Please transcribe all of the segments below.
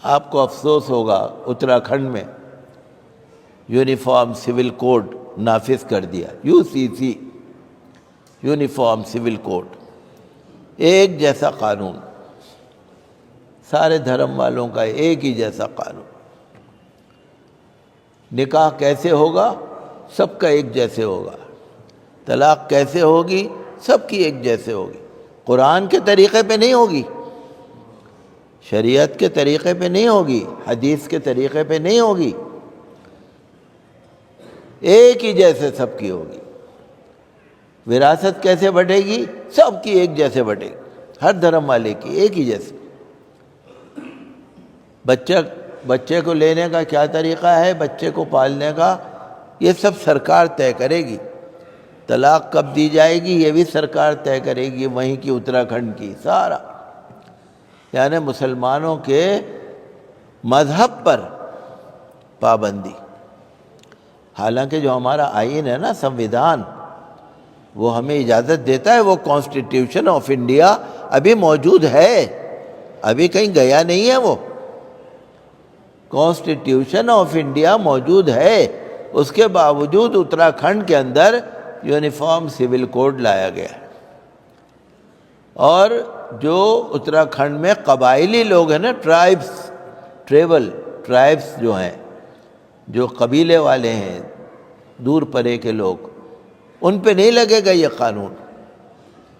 آپ کو افسوس ہوگا اتراکھنڈ میں یونیفارم سول کوڈ نافذ کر دیا، UCC یونیفارم سول کوڈ، ایک جیسا قانون، سارے دھرم والوں کا ایک ہی جیسا قانون۔ نکاح کیسے ہوگا؟ سب کا ایک جیسے ہوگا۔ طلاق کیسے ہوگی؟ سب کی ایک جیسے ہوگی۔ قرآن کے طریقے پہ نہیں ہوگی، شریعت کے طریقے پہ نہیں ہوگی، حدیث کے طریقے پہ نہیں ہوگی، ایک ہی جیسے سب کی ہوگی۔ وراثت کیسے بٹے گی؟ سب کی ایک جیسے بٹے گی، ہر دھرم والے کی ایک ہی جیسے۔ بچے کو لینے کا کیا طریقہ ہے، بچے کو پالنے کا، یہ سب سرکار طے کرے گی۔ طلاق کب دی جائے گی یہ بھی سرکار طے کرے گی، وہیں کی اتراکھنڈ کی سارا۔ یعنی مسلمانوں کے مذہب پر پابندی۔ حالانکہ جو ہمارا آئین ہے نا، سنویدھان، وہ ہمیں اجازت دیتا ہے، وہ کانسٹیٹیوشن آف انڈیا ابھی موجود ہے، ابھی کہیں گیا نہیں ہے۔ وہ کانسٹیٹیوشن آف انڈیا موجود ہے، اس کے باوجود اتراکھنڈ کے اندر یونیفارم سول کوڈ لایا گیا ہے۔ اور جو اتراکھنڈ میں قبائلی لوگ ہیں نا، ٹرائبس جو ہیں، جو قبیلے والے ہیں، دور پرے کے لوگ، ان پہ نہیں لگے گا یہ قانون،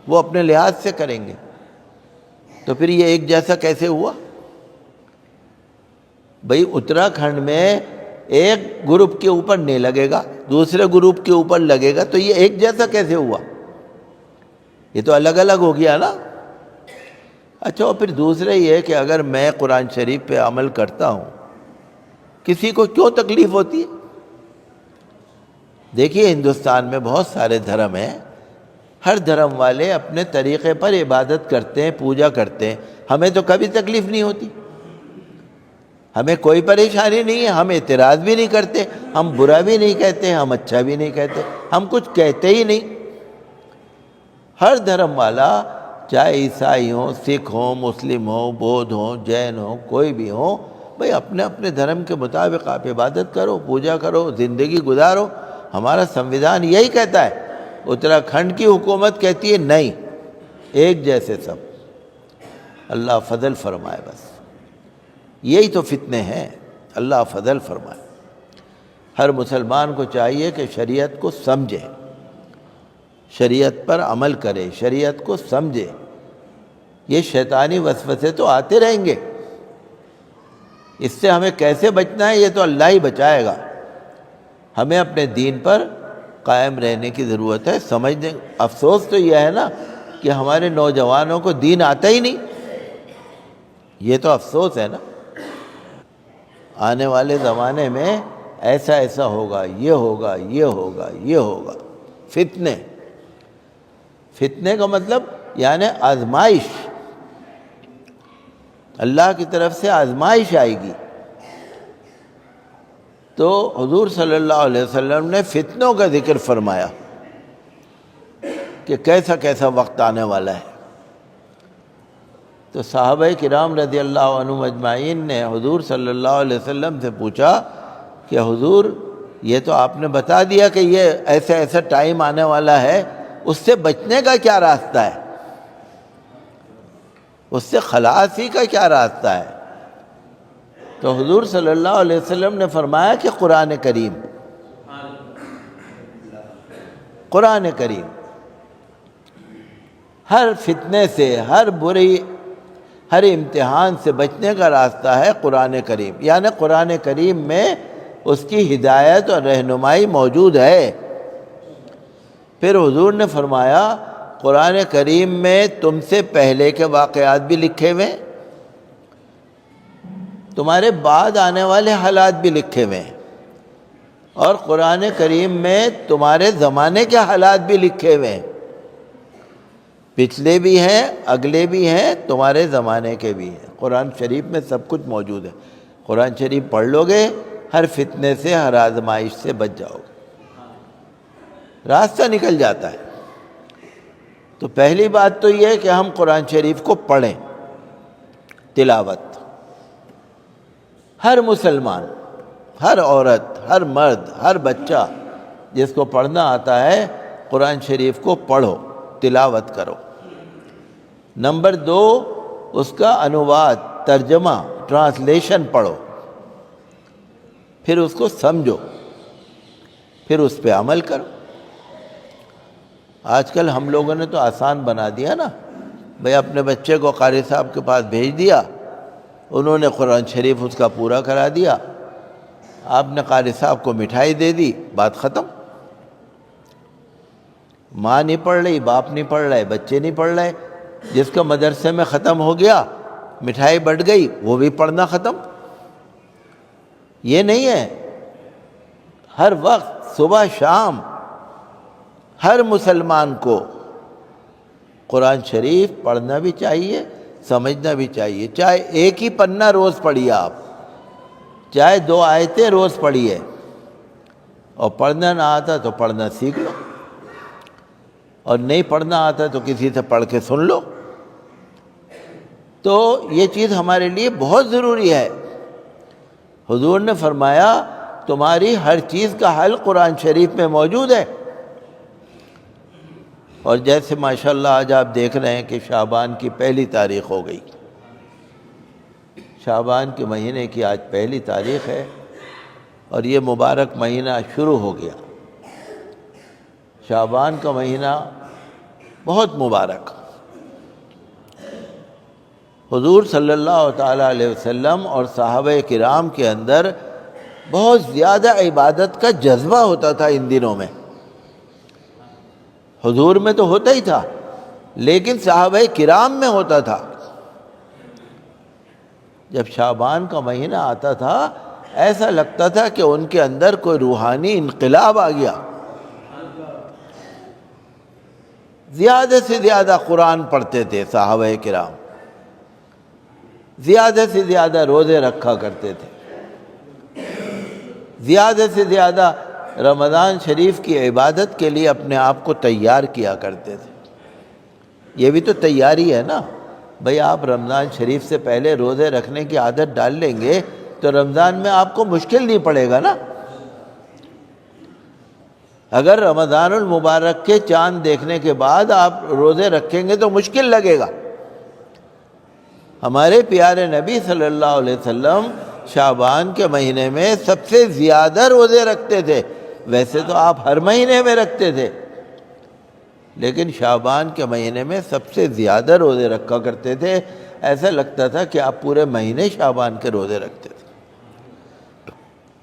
وہ اپنے لحاظ سے کریں گے۔ تو پھر یہ ایک جیسا کیسے ہوا؟ بھئی اتراکھنڈ میں ایک گروپ کے اوپر نہیں لگے گا، دوسرے گروپ کے اوپر لگے گا، تو یہ ایک جیسا کیسے ہوا؟ یہ تو الگ الگ ہو گیا نا۔ اچھا، اور پھر دوسرے یہ کہ اگر میں قرآن شریف پہ عمل کرتا ہوں، کسی کو کیوں تکلیف ہوتی ہے؟ دیکھیے، ہندوستان میں بہت سارے دھرم ہیں، ہر دھرم والے اپنے طریقے پر عبادت کرتے ہیں، پوجا کرتے ہیں، ہمیں تو کبھی تکلیف نہیں ہوتی، ہمیں کوئی پریشانی نہیں ہے، ہم اعتراض بھی نہیں کرتے، ہم برا بھی نہیں کہتے، ہم اچھا بھی نہیں کہتے، ہم کچھ کہتے ہی نہیں۔ ہر دھرم والا، چاہے عیسائی ہوں، سکھ ہوں، مسلم ہوں، بودھ ہوں، جین ہوں، کوئی بھی ہوں، بھئی اپنے اپنے دھرم کے مطابق آپ عبادت کرو، پوجا کرو، زندگی گزارو۔ ہمارا سنویدھان یہی کہتا ہے۔ اتراکھنڈ کی حکومت کہتی ہے نہیں، ایک جیسے سب۔ اللہ فضل فرمائے، بس یہی تو فتنے ہیں، اللہ فضل فرمائے۔ ہر مسلمان کو چاہیے کہ شریعت کو سمجھے، شریعت پر عمل کرے، شریعت کو سمجھے۔ یہ شیطانی وسوسے تو آتے رہیں گے، اس سے ہمیں کیسے بچنا ہے یہ تو اللہ ہی بچائے گا۔ ہمیں اپنے دین پر قائم رہنے کی ضرورت ہے، سمجھنے۔ افسوس تو یہ ہے نا کہ ہمارے نوجوانوں کو دین آتا ہی نہیں، یہ تو افسوس ہے نا۔ آنے والے زمانے میں ایسا ایسا ہوگا، یہ ہوگا، یہ ہوگا، یہ ہوگا۔ فتنے کا مطلب یعنی آزمائش، اللہ کی طرف سے آزمائش آئے گی۔ تو حضور صلی اللہ علیہ وسلم نے فتنوں کا ذکر فرمایا کہ کیسا کیسا وقت آنے والا ہے۔ تو صحابہ کرام رضی اللہ عنہم اجمعین نے حضور صلی اللہ علیہ وسلم سے پوچھا کہ حضور، یہ تو آپ نے بتا دیا کہ یہ ایسا ایسا ٹائم آنے والا ہے، اس سے بچنے کا کیا راستہ ہے؟ اس سے خلاصی کا کیا راستہ ہے؟ تو حضور صلی اللہ علیہ وسلم نے فرمایا کہ قرآن کریم، قرآن کریم ہر فتنے سے، ہر امتحان سے بچنے کا راستہ ہے قرآن کریم۔ یعنی قرآن کریم میں اس کی ہدایت اور رہنمائی موجود ہے۔ پھر حضور نے فرمایا قرآن کریم میں تم سے پہلے کے واقعات بھی لکھے ہوئے ہیں، تمہارے بعد آنے والے حالات بھی لکھے ہوئے ہیں، اور قرآن کریم میں تمہارے زمانے کے حالات بھی لکھے ہوئے ہیں، پچھلے بھی ہیں، اگلے بھی ہیں، تمہارے زمانے کے بھی ہیں۔ قرآن شریف میں سب کچھ موجود ہے۔ قرآن شریف پڑھ لو گے، ہر فتنے سے، ہر آزمائش سے بچ جاؤ گے، راستہ نکل جاتا ہے۔ تو پہلی بات تو یہ ہے کہ ہم قرآن شریف کو پڑھیں، تلاوت۔ ہر مسلمان، ہر عورت، ہر مرد، ہر بچہ جس کو پڑھنا آتا ہے قرآن شریف کو پڑھو، تلاوت کرو۔ نمبر 2، اس کا انواد، ترجمہ، ٹرانسلیشن پڑھو، پھر اس کو سمجھو، پھر اس پہ عمل کرو۔ آج کل ہم لوگوں نے تو آسان بنا دیا نا، بھئی اپنے بچے کو قاری صاحب کے پاس بھیج دیا، انہوں نے قرآن شریف اس کا پورا کرا دیا، آپ نے قاری صاحب کو مٹھائی دے دی، بات ختم۔ ماں نہیں پڑھ رہی، باپ نہیں پڑھ رہے، بچے نہیں پڑھ رہے، جس کا مدرسے میں ختم ہو گیا، مٹھائی بٹ گئی، وہ بھی پڑھنا ختم۔ یہ نہیں ہے، ہر وقت صبح شام ہر مسلمان کو قرآن شریف پڑھنا بھی چاہیے، سمجھنا بھی چاہیے۔ چاہے ایک ہی پنہ روز پڑھیے آپ، چاہے 2 آیتیں روز پڑھیے، اور پڑھنا نہ آتا تو پڑھنا سیکھ لو، اور نہیں پڑھنا آتا تو کسی سے پڑھ کے سن لو۔ تو یہ چیز ہمارے لیے بہت ضروری ہے۔ حضور نے فرمایا تمہاری ہر چیز کا حل قرآن شریف میں موجود ہے۔ اور جیسے ماشاءاللہ آج آپ دیکھ رہے ہیں کہ شعبان کی 1 تاریخ ہو گئی، شعبان کے مہینے کی آج 1 تاریخ ہے، اور یہ مبارک مہینہ شروع ہو گیا۔ شعبان کا مہینہ بہت مبارک۔ حضور صلی اللہ تعالیٰ علیہ وسلم اور صحابہ کرام کے اندر بہت زیادہ عبادت کا جذبہ ہوتا تھا ان دنوں میں۔ حضور میں تو ہوتا ہی تھا، لیکن صحابہ کرام میں ہوتا تھا۔ جب شعبان کا مہینہ آتا تھا ایسا لگتا تھا کہ ان کے اندر کوئی روحانی انقلاب آ گیا، زیادہ سے زیادہ قرآن پڑھتے تھے صحابہ کرام، زیادہ سے زیادہ روزے رکھا کرتے تھے، زیادہ سے زیادہ رمضان شریف کی عبادت کے لیے اپنے آپ کو تیار کیا کرتے تھے۔ یہ بھی تو تیاری ہے نا، بھئی آپ رمضان شریف سے پہلے روزے رکھنے کی عادت ڈال لیں گے تو رمضان میں آپ کو مشکل نہیں پڑے گا نا۔ اگر رمضان المبارک کے چاند دیکھنے کے بعد آپ روزے رکھیں گے تو مشکل لگے گا۔ ہمارے پیارے نبی صلی اللہ علیہ وسلم شعبان کے مہینے میں سب سے زیادہ روزے رکھتے تھے۔ ویسے تو آپ ہر مہینے میں رکھتے تھے، لیکن شعبان کے مہینے میں سب سے زیادہ روزے رکھا کرتے تھے۔ ایسا لگتا تھا کہ آپ پورے مہینے شعبان کے روزے رکھتے تھے،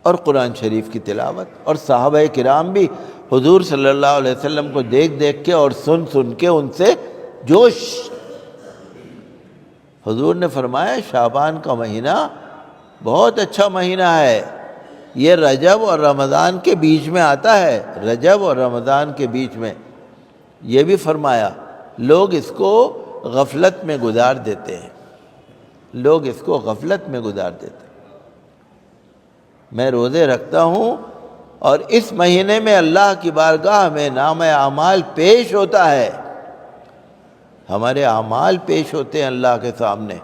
اور قرآن شریف کی تلاوت۔ اور صحابہ کرام بھی حضور صلی اللہ علیہ وسلم کو دیکھ دیکھ کے اور سن سن کے ان سے جوش۔ حضور نے فرمایا شعبان کا مہینہ بہت اچھا مہینہ ہے، یہ رجب اور رمضان کے بیچ میں آتا ہے، رجب اور رمضان کے بیچ میں۔ یہ بھی فرمایا لوگ اس کو غفلت میں گزار دیتے ہیں، لوگ اس کو غفلت میں گزار دیتے ہیں۔ میں روزے رکھتا ہوں اور اس مہینے میں اللہ کی بارگاہ میں نامہ اعمال پیش ہوتا ہے، ہمارے اعمال پیش ہوتے ہیں اللہ کے سامنے۔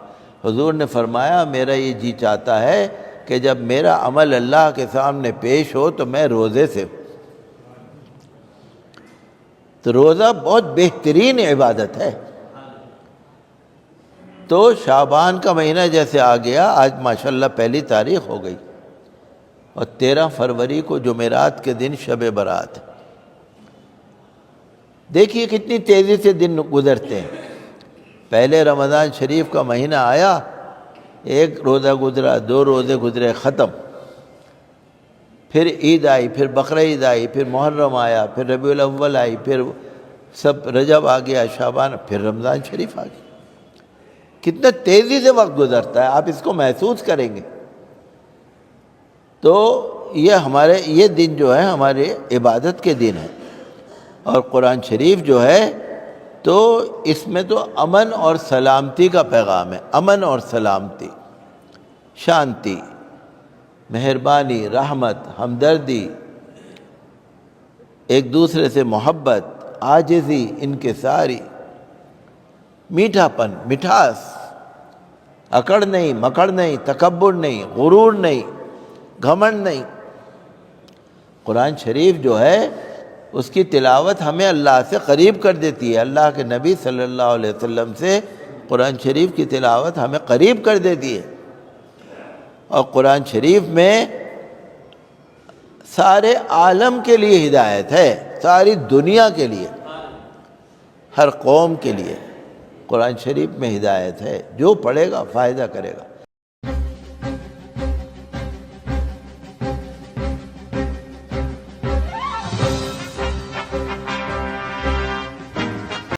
حضور نے فرمایا میرا یہ جی چاہتا ہے کہ جب میرا عمل اللہ کے سامنے پیش ہو تو میں روزے سے ہوں۔ تو روزہ بہت بہترین عبادت ہے۔ تو شعبان کا مہینہ جیسے آ گیا، آج ماشاءاللہ 1 تاریخ ہو گئی، اور 13 فروری کو جمعرات کے دن شب برات۔ دیکھیے کتنی تیزی سے دن گزرتے ہیں۔ پہلے رمضان شریف کا مہینہ آیا، 1 روزہ گزرا، 2 روزے گزرے، ختم۔ پھر عید آئی، پھر بقرہ عید آئی، پھر محرم آیا، پھر ربیع الاول آئی، پھر سب رجب آ گیا، شعبان، پھر رمضان شریف آ گیا۔ کتنا تیزی سے وقت گزرتا ہے، آپ اس کو محسوس کریں گے۔ تو یہ دن جو ہے ہمارے عبادت کے دن ہیں، اور قرآن شریف جو ہے تو اس میں تو امن اور سلامتی کا پیغام ہے، امن اور سلامتی، شانتی، مہربانی، رحمت، ہمدردی، ایک دوسرے سے محبت، عاجزی، انکساری، میٹھا پن، مٹھاس، اکڑ نہیں، مکڑ نہیں، تکبر نہیں، غرور نہیں، گھمنڈ نہیں۔ قرآن شریف جو ہے اس کی تلاوت ہمیں اللہ سے قریب کر دیتی ہے۔ اللہ کے نبی صلی اللہ علیہ وسلم سے قرآن شریف کی تلاوت ہمیں قریب کر دیتی ہے۔ اور قرآن شریف میں سارے عالم کے لیے ہدایت ہے، ساری دنیا کے لیے، ہر قوم کے لیے قرآن شریف میں ہدایت ہے۔ جو پڑھے گا فائدہ کرے گا۔